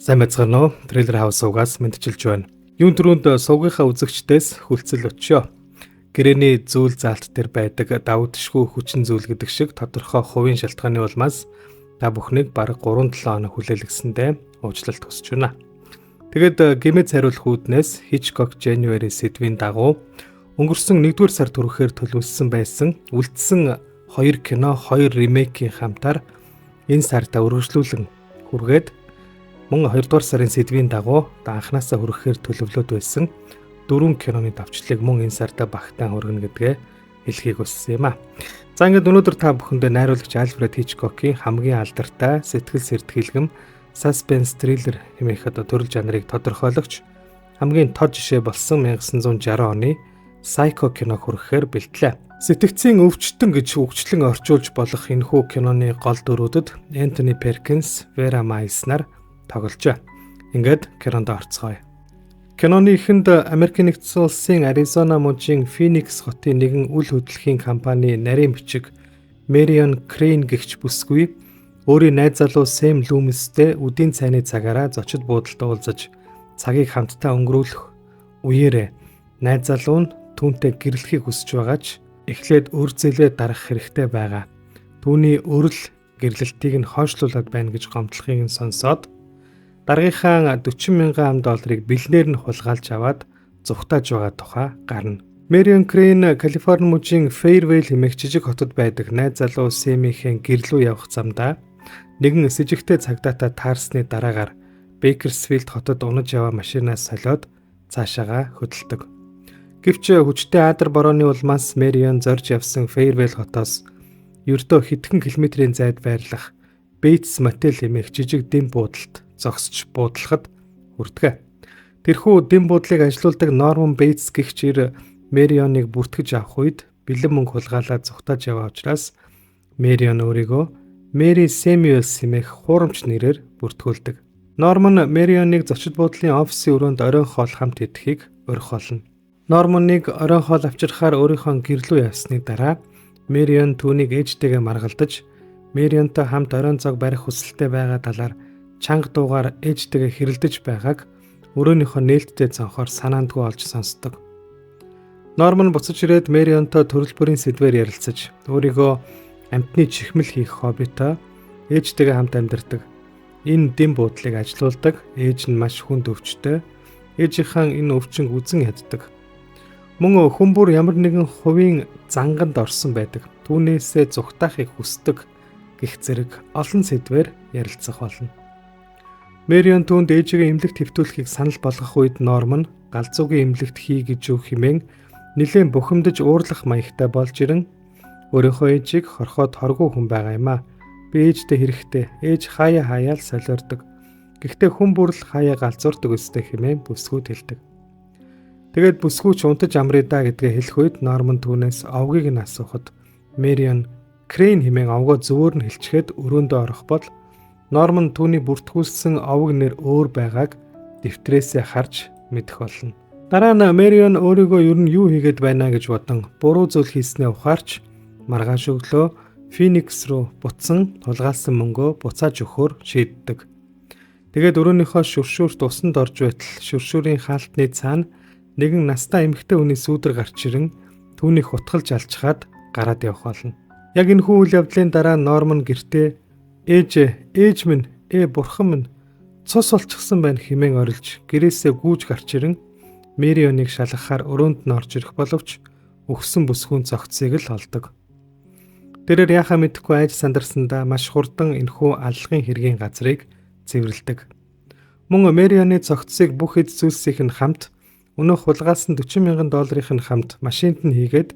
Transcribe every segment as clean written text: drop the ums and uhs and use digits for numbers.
Сайн байцгаана уу? Трейлер хавс суугаас мэдчилж байна. Юун түрүүнд суугийнхаа үзэгчдээс хүлцэл өчөө. Гэрээний зүйл заалт дээр байдаг давуу хүчин зүйл гэдэг шиг тодорхой хувийн шалтгааны улмаас та бүхнийг бараг 3-7 хоног хүлээлгэсэндээ уучлалт хүсэж байна. Тэгэд гэмэд хариулах үүднээс Hitchcock January сэдвийн дагуу өнгөрсөн 1-р сард хүрэхээр төлөвлөсөн байсан үлдсэн 2 кино, 2 ремейкийн хамтаар энэ сарда үргэлжлүүлэн хүргээд мөн 2-р сарын сэдвийн дагуу анханасаа хүрэхээр төлөвлөд байсан 4 киноны давчлыг мөн энэ сарда багтаан хүргэнэ гэдгээ хэлхийг хүссэн юм а. За ингээд өнөөдөр та бүхэндээ найруулагч Альфред Хичкокийн хамгийн алдартай сэтгэл сэртгэлгэм suspense thriller хэмээх төрөл жанрыг тодорхойлогч хамгийн тод жишээ болсон 1960 оны Psycho кино хүрэхээр бэлтлээ. Сэтгцийн өвчтөн гэж үгчлэн орчуулж болох энэхүү киноны гол дүрүүдэд Энтони Перкинс, Вера Майс нар тогложээ. Ингээд кинонд орцгоё. Киноны эхэнд Америкийн нэгдсэн улсын Аризона мужийн Феникс хотын нэгэн үл хөдлөхийн компани нарийн бичиг Мэрион Крейн гэгч бүсгүй өөрийн найз залуу Сэм Лумистэй үдийн цайны цагаараа зочид буудалд уулзаж цагийг хамтдаа өнгөрүүлэх үеэрээ найз залуу нь түүнтэй гэрлэхийг хүсэж байгаач эхлээд өр зэлээ дарах хэрэгтэй байгаа. Түүний өрл гэрлэлтийг нь хойшлуулад байна гэж гомдлохыг нь сонсоод даргийнхаа $40,000 бэлнээр нь хулгайлж аваад зүгтааж байгаа тухай гарна. Мэрион Крейн Калифорни мужийн Фэйрвейл хэмээх жижиг хотод байдаг найз залуу Сэмийнхээ гэрлүү явах замдаа нэгэн с жигтэй цагдаатай таарсны дараагаар Бейкерсфилд хотод унаж яваа машинаас солиод цаашаага хөдөлдөг. Гэвч хүчтэй адар борооны улмаас Мэрион зорж явсан Фэйрвейл хотоос ердөө хэдхэн километрийн зайд байрлах Бейтс мотел хэмээх жижиг дэм буудалд зогсож буудлахад хүртгэ. Тэрхүү дэм буудлыг ажилуулдаг Норман Бейтс гэгч ир Мэрионыг бүртгэж авах үед бэлэн мөнгө хулгайлаад зүгтааж яваа учраас Мэрион өөрийгөө Мэри Сэмюэлс хэмээх хуурамч нэрээр бүртгүүлдэг. Норман Мэрионыг зочид буудлын офисын өрөөнд оройн хоол хамт идэхийг орхиолно. Норманыг оройн хоол авчирхаар өөрийнхөө гэрлүү явсны дараа Мэрион түүнийг ээжтэйгээ маргалдаж Мэрионтой хамт оройн цог барих хүсэлтэй байгаа талаар чанга дуугаар ээжтэйгээ хэрэлдэж байгааг өрөөнийхөө нээлттэй цонхоор санаандгүй олж сонсдог. Норман буцаж ирээд Мэрионтой төрөл бүрийн сэдвээр ярилцаж өөрийгөө амьтны чихмэл хийх хоббитой ээжтэйгээ хамт амьдардаг. Энэ дэм буудлыг ажилуулдаг. Ээж нь маш хүнд өвчтэй. Ээжийнхаа энэ өвчин үзэн яддаг. Мөн хүн бүр ямар нэгэн хувийн занганд орсон байдаг. Түүнээсээ зүгтаахыг хүсдэг гэх зэрэг олон сэдвээр ярилцах болно. Мэрион түүнд ээжигээ эмнэлэгт хэвтүүлэхийг санал болгох үед Норман галзуугийн эмнэлэгт хий гэж өг хэмээн нэлээд бухимдаж уурлах маягтай болж ирэн өөрийнхөө ээжийг хорхоод хоргүй хүн байгаа юм а. Би ээжтэй хэрэгтэй. Ээж хаяа л солиордог. Гэхдээ хүн бүр л хаяа галзуурдаг өстэй хэмээн бүсгүйд хэлдэг. Тэгээд бүсгүйч унтаж амрыг да гэдгээ хэлэх үед Норман түүнээс овгийг нь асуухад Мэрион Крейн хэмээн овгоо зөвөр нь хэлчихэд өрөөндөө орох бол Норман түүний бүртгүүлсэн овг нэр өөр байгааг дэвтрээсээ харж мэдэх болно. Дараа нь Мэрион өөрийгөө ер нь юу хийгээд байна гэж бодон буруу зүйл хийснээ ухаарч маргааш өглөө Феникс руу буцсан тулгаалсан мөнгөө буцааж өгөхөөр шийддэг. Тэгээд өрөөнийхөө шүршүүрт усанд орж байтал шүршүүрийн хаалтны цаана нэгэн настай эмэгтэй хүний сүүдэр гарч ирэн түүнийг хутгалж алчхаад гараад явах болно. Яг энэ хүн үйл явдлын дараа Норман гэртээ ээж минь, бурхан минь цус болчихсон байна хэмээн орилж гэрээсээ гүйж гарч ирэн Мэрионыг шалгахаар өрөөнд нь орж ирэх боловч өгсөн бүсгүйн цогцыг л олдог. Тэрээр яхаа мэдэхгүй айж сандарсандаа маш хурдан энэхүү аллагын хэргийн газрыг цэвэрлдэг. Мөн Мэрионы цогцыг бүх эд зүйлсийн хамт өнөөх хулгайлсан $40,000 хамт машинд нь хийгээд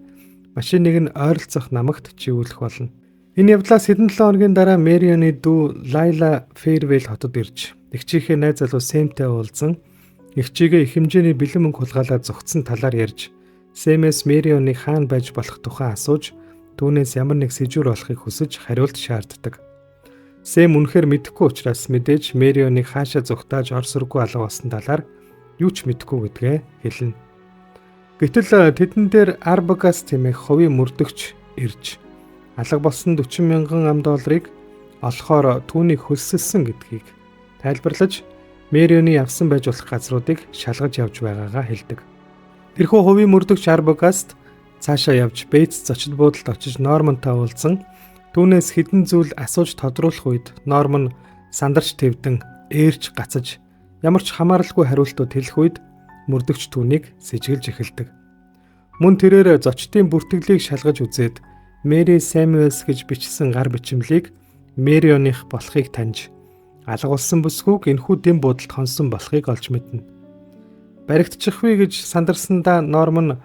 машиныг нь ойролцох намагт живүүлэх болно. Энэ явдлаас хэдэн 7 хоногийн дараа Мэрионы дүү Лайла Фэйрвейл хотод ирж эгчийнхээ найз залуу Сэмтэй уулзсан эгчигээ их хэмжээний бэлэн мөнгө хулгайлаад зогтсон талаар ярьж Сэмээс Мэрионыг хаана байж болох тухай асууж түүнээс ямар нэг сэжүүр олохыг хүсэж хариулт шаарддаг. Сэм үнэхээр мэдэхгүй учраас мэдээж Мэрионыг хаашаа зүгтааж орсоргүй алга болсон талаар юу ч мэдэхгүй гэдгээ хэлнэ. Гэтэл тэдэн дээр Арбагас хэмээх хувийн мөрдөгч ирж алга болсон $40,000 олохоор түүнийг хөлсөлсөн гэдгийг тайлбарлаж Мэрионы явсан байж болох газруудыг шалгаж явж байгаагаа хэлдэг. Тэрхүү хувийн мөрдөгч Арбагаст цаашаа явж Бейтс зочид буудалд очиж Нормантай уулзсан. Түүнээс хэдэн зүйл асууж тодруулах үед Норман сандарч твдэн ээрч гацаж ямар ч хамааралгүй хариултууд хэлэх үед мөрдөгч түүнийг сэжиглж эхэлдэг. Мөн тэрээр зочдын бүртгэлийг шалгаж үзээд Мэри Сэмюэлс гэж бичсэн гар бичмлийг Мэрионых болохыг таньж алгуулсан бүсгүйг энэхүү дэм буудалд хонсон болохыг олж мэднэ. Баригдчихвээ гэж сандарсандаа Норман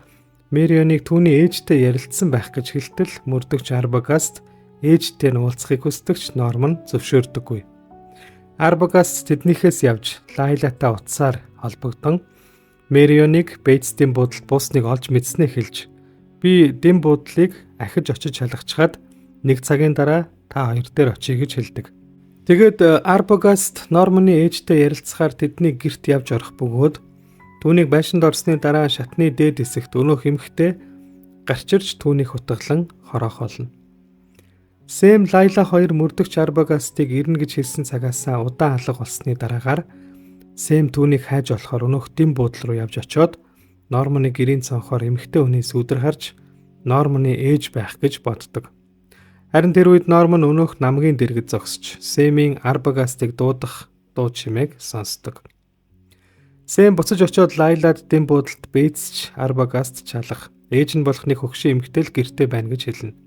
Мэрионыг түүний ээжтэй ярилцсан байх гэж хэлтэл мөрдөгч Арбагаст ээжтэй нь уулзахыг хүсдэгч Норман зөвшөөрдөггүй. Арбагаст тэднийхээс явж Лайлатай утсаар холбогдсон Мэрионыг Бейтс дэм буудалд буусныг олж мэдснээ хэлж би дэм буудлыг ахиж очиж шалгачаад нэг цагийн дараа та хоёр дээр очие гэж хэлдэг. Тэгээд Арбагаст Норманы ээжтэй ярилцахаар тэдний гэрт явж орох бөгөөд түүнийг байшинд орсны дараа шатны дээд хэсэгт өнөөх эмэгтэй гарч ирж түүнийг хутгалан хороохолно. Сэм Лайла хоёр мөрдөгч Арбагастыг ирнэ гэж хэлсэн цагаасаа удаан алга болсны дараагаар Сэм түүнийг хайж болохоор өнөөх дэм буудал руу явж очиод Норманы гэрийн цонхоор эмэгтэй хүнээс өдөр харж Норманы ээж байх гэж боддог. Харин тэр үед Норман өнөөх намгийн дэргэд зогсож Сэмийн Арбагастыг дуудах дуу чимээг сонсдог. Сэм буцаж очиод Лайлад дэм буудалд Бейтс Арбагаст чалах ээж нь болох нэг хөгшин эмэгтэй л гэртээ байна гэж хэлнэ.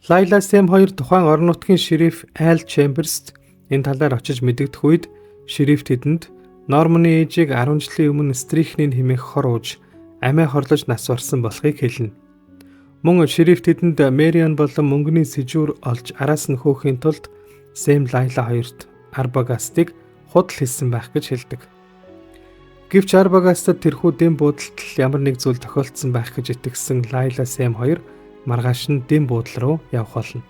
Лайла Сэм хоёр тухайн орон нутгийн шериф Айл Чемберст энэ талаар очиж мэдэгдэх үед шериф тэдэнд Норманы ээжийг 10 жилийн өмнө стрихнийн хэмээх хор ууж амиа хорлож нас барсан болохыг хэлнэ. Мөн шериф тэдэнд Мэрион болон мөнгөний сэжүүр олж араас нь хөөхийн тулд Сэм Лайла хоёрт Арбагастыг худал хийсэн байх гэж хэлдэг. Гэвч Арбагастад тэрхүү дэм буудалд ямар нэг зүйл тохиолдсон байх гэж итгэсэн Лайла Сэм хоёр маргааш нь дэм буудал руу явх болно.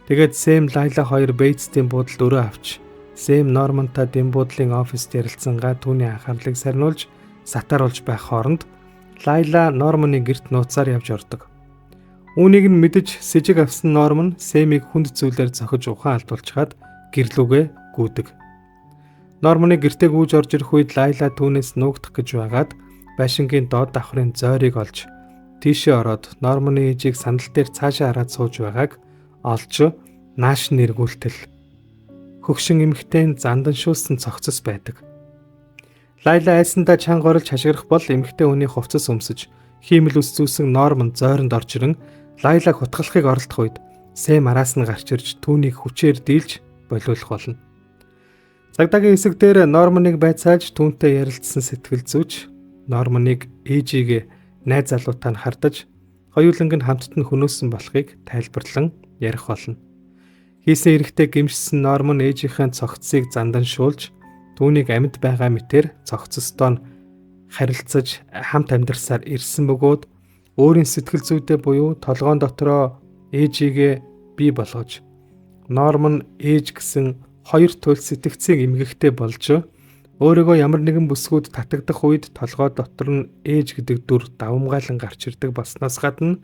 Тэгээд Сэм Лайла хоёр Бейтс дэм буудалд өрөө авч Сэм Нормантай дэм буудлын оффист ярилцсангаа түүний анхаарлыг сарниулж сатааруулж байх хооронд Лайла Норманы гэрт нууцаар явж ордог. Үүнийг нь мэдэж сэжиг авсан Норман Сэмийг хүнд зүйлээр зохиж ухаан алдуулчихад гэрлүүгээ гүйдэг. Норманы гэртээ гүйж орж ирэх үед Лайла түүнээс нуугдах гэж байгаад байшингийн доод давхрын зойрыг олж тийшээ ороод Норманы ээжийг сандал дээр цаашаа хараад сууж байгааг олж нааш нэргүүлтэл хөгшин эмэгтэй занданшуулсан цогцос байдаг. Лайла айсандаа чанга орлж хашгирах бол эмэгтэй хүний хувцас өмсөж хиймэл ус зүүсэн Норман зойронд орж ирэн Лайлаг хутгалахыг оролдох үед Сэм араас нь гарч ирж түүнийг хүчээр дийлж болиулах болно. Цагдаагийн хэсэг дээр Норманыг байцаалж түүнтэй ярилцсан сэтгэл зүйч Норманыг ээжийг найз залуутай нь хардаж хоёуланг нь хамтд нь хөнөөсөн болохыг тайлбарлан ярих болно. Хийсэн эрэхтэй гэмшсэн Норман ээжийнхээ цогцсыг занданшуулж түүнийг амьд байгаа мэтээр цогцостоо харилцаж хамт амьдарсаар ирсэн бөгөөд өөрийн сэтгэл зүйдээ буюу толгоон дотроо ээжигээ бий болгож Норман ээж гэсэн хоёр туйл сэтгцийг эмгэгтэй болж өөрийгөө ямар нэгэн бүсгүүд татагдах үед толгой дотор нь ээж гэдэг дүр давамгайлан гарч ирдэг болсноос гадна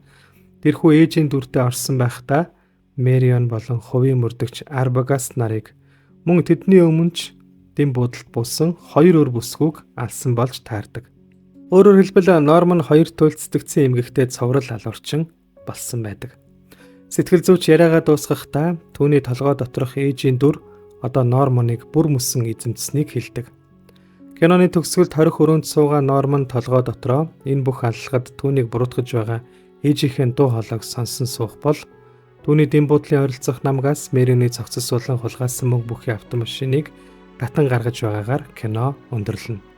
тэрхүү ээжийн дүртэй орсон байхдаа Мэрион болон хувийн мөрдөгч Арбагаст нарыг мөн тэдний өмнөч дэм буудалд буусан хоёр өөр бүсгүйг алсан болж таардаг. Өөрөөр хэлбэл Норман хоёр туйл сэтгцийн эмгэгтэй цоврал алуурчин болсон байдаг. Сэтгэл зүйч яриагаа дуусгахдаа түүний толгой доторх ээжийн дүр одоо Норманыг бүр мөсөн эзэмдсэнийг хэлдэг. Киноны төгсгөлд хорих өрөөнд суугаа Норман толгой дотроо энэ бүх аллагад түүнийг буруутгаж байгаа ээжийнхээ дуу хоолойг сонсон суух бол түүний дэм буудлын ойролцох намгаас Мэрионы цогцос болон хулгайсан мөнгө бүхий автомашиныг татан гаргаж байгаагаар кино өндөрлөнө.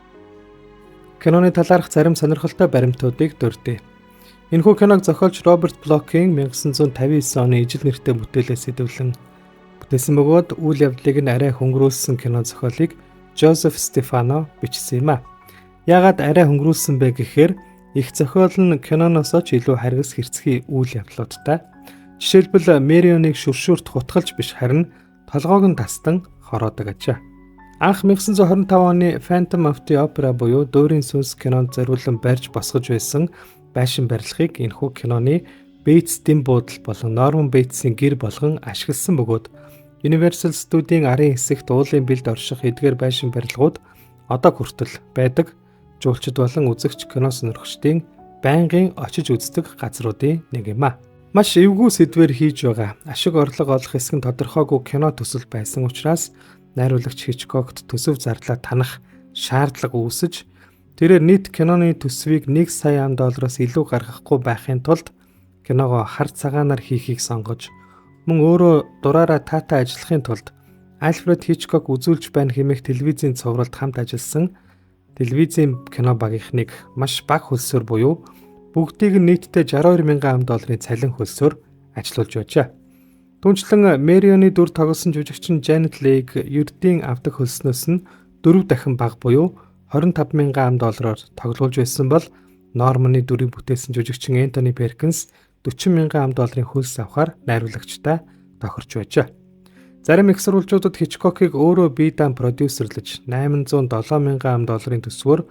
Киноны талаарх зарим сонирхолтой баримтуудыг дурдъя. Энэхүү киног зохиолч Роберт Блокийн 1959 оны ижил нэртэй бүтээлээс сэдвлэн бүтээсэн бөгөөд үйл явдлыг нь арай хөнгөрүүлсэн кино зохиолыг Жозеф Стефано бичсэн юм а. Яагаад арай хөнгөрүүлсэн бэ гэхээр их зохиол нь киноноос ч илүү харгас хэрцгий үйл явдлуудтай. Жишээлбэл Мэрионыг шүршүүрт хутгалж биш харин толгойг нь тастан хороодог ажээ. Анх 1925 оны Phantom of the Opera буюу Дуурийн сүнс кинонд зориулан барьж босгож байсан байшин барилгыг энэхүү киноны Бейтс дэм буудал болон Норман Бейтсийн гэр болгон ашигласан бөгөөд Universal Studio-ийн арын хэсэгт уулын бэлд орших эдгээр байшин барилгууд одоо хүртэл байдаг жуулчид болон үзэгч кино сонирхчдын байнгын очиж үздэг газруудын нэг юм а. Маш эвгүй сэдвээр хийж байгаа ашиг орлого олох хэсэг нь тодорхойгүй кино төсөл байсан учраас найруулагч Хичкокт төсөв зарлаа танах шаардлага үүсэж тэрээр нийт киноны төсвийг $1 сая илүү гаргахгүй байхын тулд киногоо хар цагаанаар хийхийг сонгож мөн өөрөө дураараа таатай ажиллахын тулд Альфред Хичкок үзүүлж байна хэмээх телевизийн цувралд хамт ажилласан телевизийн кино багийнхныг маш бага хөлсөөр буюу бүгдийг нь нийтдээ $62,000 цалин хөлсөөр ажилуулж байжээ. Түүнчлэн Мэрионы дүр тоглосон жүжигчин Janet Leigh ердийн авдаг хөлснөөс нь 4 дахин бага буюу $25,000 тоглуулж байсан бол Норманы дүрийг бүтээсэн жүжигчин Энтони Перкинс $40,000 хөлс авахар найруулагчтай тохирч байжээ. Зарим их сурвалжуудад Хичкокийг өөрөө бие даан продюсерлж $807,000 төсвөөр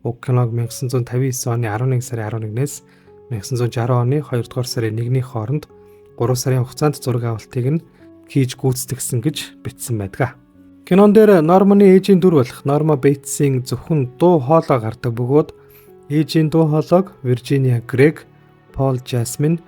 уг киног 1959 оны 11 сарын 11-ээс 1960 оны 2 дугаар сарын 1-ний хооронд 3 сарын хугацаанд зураг авалтыг нь хийж гүйцэтгэсэн гэж бичсэн байдаг. Кинон дээр Норманы ээжийн дүр болох Норма Бейтсийн зөвхөн дуу хоолой гардаг бөгөөд ээжийн дуу хоолойг Виржиниа Грег, Пол Жасмин,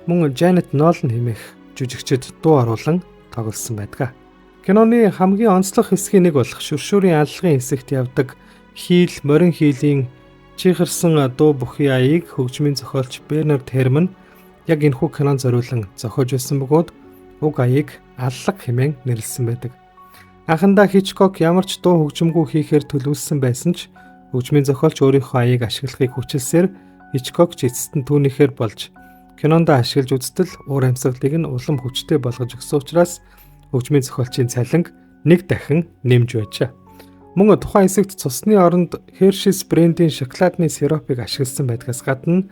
мөн Жанет Нолан хэмээх жүжигчид дуу оруулан тоглосон байдаг. Киноны хамгийн онцлог хэсгийн нэг болох шүршүүрийн аллагын хэсэгт явдаг хийл, морин хийлийн чихэрсэн дуу бүхий аяыг хөгжмийн зохиолч Бернард Херман яг энэхүү кинон зориулан зохиож байсан бөгөөд уг аяыг аллаг хэмээн нэрлэсэн байдаг. Анхандаа Хичкок ямар ч дуу хөгжимгүй хийхээр төлөвлөсөн байсан ч хөгжмийн зохиолч өөрийнхөө аяыг ашиглахыг хүчилсээр Хичкок ч эцэст нь түүнийхээр болж кинонд ашиглаж үзтэл уур амьсгалыг нь улам хүчтэй болгож өгсөн учраас хөгжмийн зохиолчийн цалинг 1 дахин нэмж байжээ. Мөн тухайн хэсэгт цусны оронд Hershey's брендийн шоколадны сиропыг ашигласан байдгаас гадна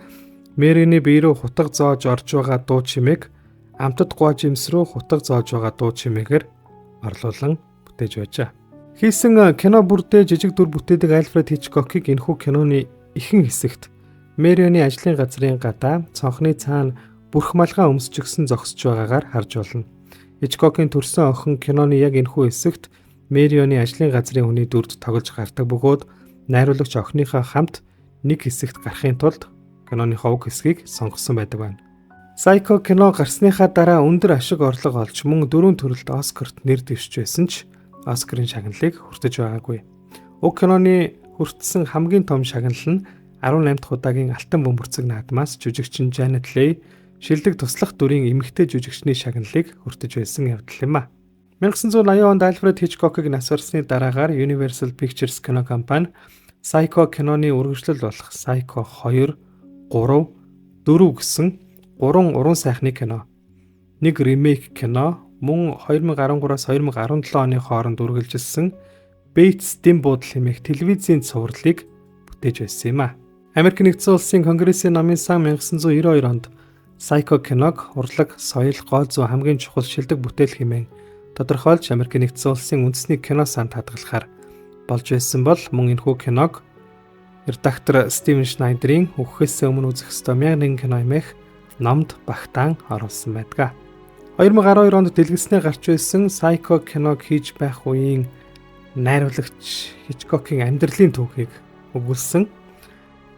Мэрины бие рүү хутга зоож орж байгаа дуу чимээг амтд гоо жимс рүү хутга зоож байгаа дуу чимээгээр орлуулан бүтээж байжээ. Хийсэн кино бүрдээ жижиг дүр бүтээдэг Альфред Хичкокийг энэхүү киноны ихэнх хэсэгт Мэрионы ажлын газрын гадаа цонхны цаана бүрх малгай өмсчихсэн зогсож байгаагаар харж болно. Хичкокийн төрсөн охин киноны яг энэхүү хэсэгт Мэрионы ажлын газрын хүний дүрд тоглож гардаг бөгөөд найруулагч охиныхоо хамт нэг хэсэгт гарахын тулд киноныхоо уг хэсгийг сонгосон байдаг байна. Psycho кино гарсныхаа дараа өндөр ашиг орлого олж мөн 4 төрөлд Оскарт нэр дэвшиж байсан ч Оскарын шагналыг хүртэж байгаагүй. Уг киноны хүртсэн хамгийн том шагнал нь 18 дахь удаагийн Алтан бөмбөрцөг наадмаас жүжигчин Janet Leigh шилдэг туслах дүрийн эмэгтэй жүжигчний шагналыг хүртэж байсан явдал юм а. 1980 онд Альфред Хичкокийг нас барсны дараагаар Universal Pictures кино компани Psycho киноны үргэлжлэл болох Psycho 2, 3, 4 гэсэн 3 уран сайхны кино, нэг ремейк кино, мөн 2013-аас 2017 оны хооронд үргэлжилсэн Bates дэм буудал хэмээх телевизийн цувралыг бүтээж байсан юм а. Америк нэгдсэн улсын Конгрессийн намын сан 1992 онд Psycho киног урлаг, соёл, гол зүй хамгийн чухал шилдэг бүтээл хэмээн тодорхойлж Америк нэгдсэн улсын үндэсний кино санд хадгалахаар болж байсан бол мөн энэхүү киног редактор Стивен Шнайдерийн өгөхөөс өмнө үзэх ёстой 1001 кино хэмээх номд багтаан оруулсан байдаг. 2012 онд дэлгэцнээ гарч байсан Psycho киног хийж байх үеийн найруулагч Хичкокийн амьдралын түүхийг өгүүлсэн.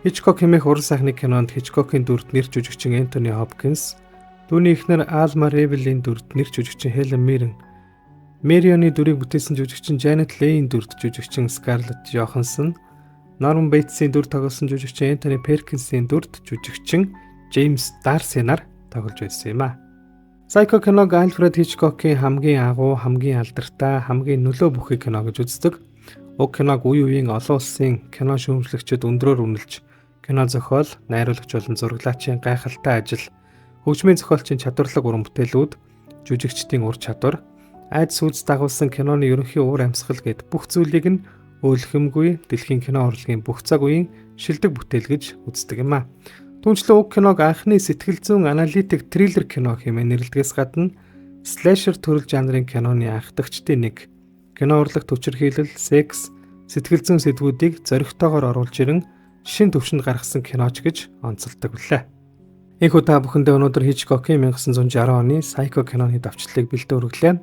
Хичкок хэмээх уран сайхны кинонд Хичкокийн дүрд нэр жүжигчин Энтони Хопкинс, түүний эхнэр Алма Ревелийн дүрд нэр жүжигчин Хелен Миррен, Мэрионы дүрийг бүтээсэн жүжигчин Janet Leigh-ийн дүрд жүжигчин Scarlett Johansson, Norman Bates-ийн дүр тоглосон жүжигчин Энтони Перкинсийн дүрд жүжигчин Джеймс Дарси нар тоглож байсан юм а. Psycho киног Альфред Хичкокийн хамгийн агуу, хамгийн алдартай, хамгийн нөлөө бүхий кино гэж үздэг. Уг киног үе үеийн олон улсын кино шүүмжлэгчид өндрөөр үнэлж, кино зохиол, найруулагч болон зураглаачийн гайхалтай ажил, хөгжмийн зохиолчийн чадварлаг уран бүтээлүүд, жүжигчдийн ур чадвар, айдас үйлс дагуулсан киноны ерөнхий уур амьсгал гэд бүх зүйлийг нь өөлхөмгүй дэлхийн кино урлагийн бүх цаг үеийн шилдэг бүтээл гэж үздэг юм а. Түүнчлэн уг киног анхны сэтгэл зүйн аналитик триллер кино хэмээн нэрлэдгээс гадна слэшер төрөл жанрын киноны анхдагчдын нэг, кино урлагт хүчирхийлэл, секс, сэтгэл зүйн сэдвүүдийг зоригтойгоор оруулж ирэн шин төвшөнд гаргасан киноч гэж онцолдог билээ. Энэхүү та бүхэндээ өнөөдөр Хичкокийн 1960 оны Psycho киноны давчлалыг бэлдээ өргөлээ.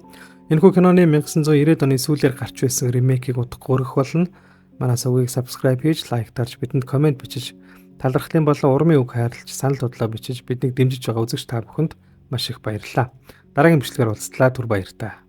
Энэхүү киноны 1990-ад оны сүүлээр гарч байсан ремейкийг удахгүй хүргэх болно. Манай сувгийг subscribe хийж, лайк дарж, бидэнд комент бичиж, талархлын болон урмын үг хайрлаж, санал бодлоо бичиж биднийг дэмжиж байгаа үзэгч та бүхэнд маш их баярлалаа. Дараагийн бичлэгээр уулзлаа. Түр баярлалаа.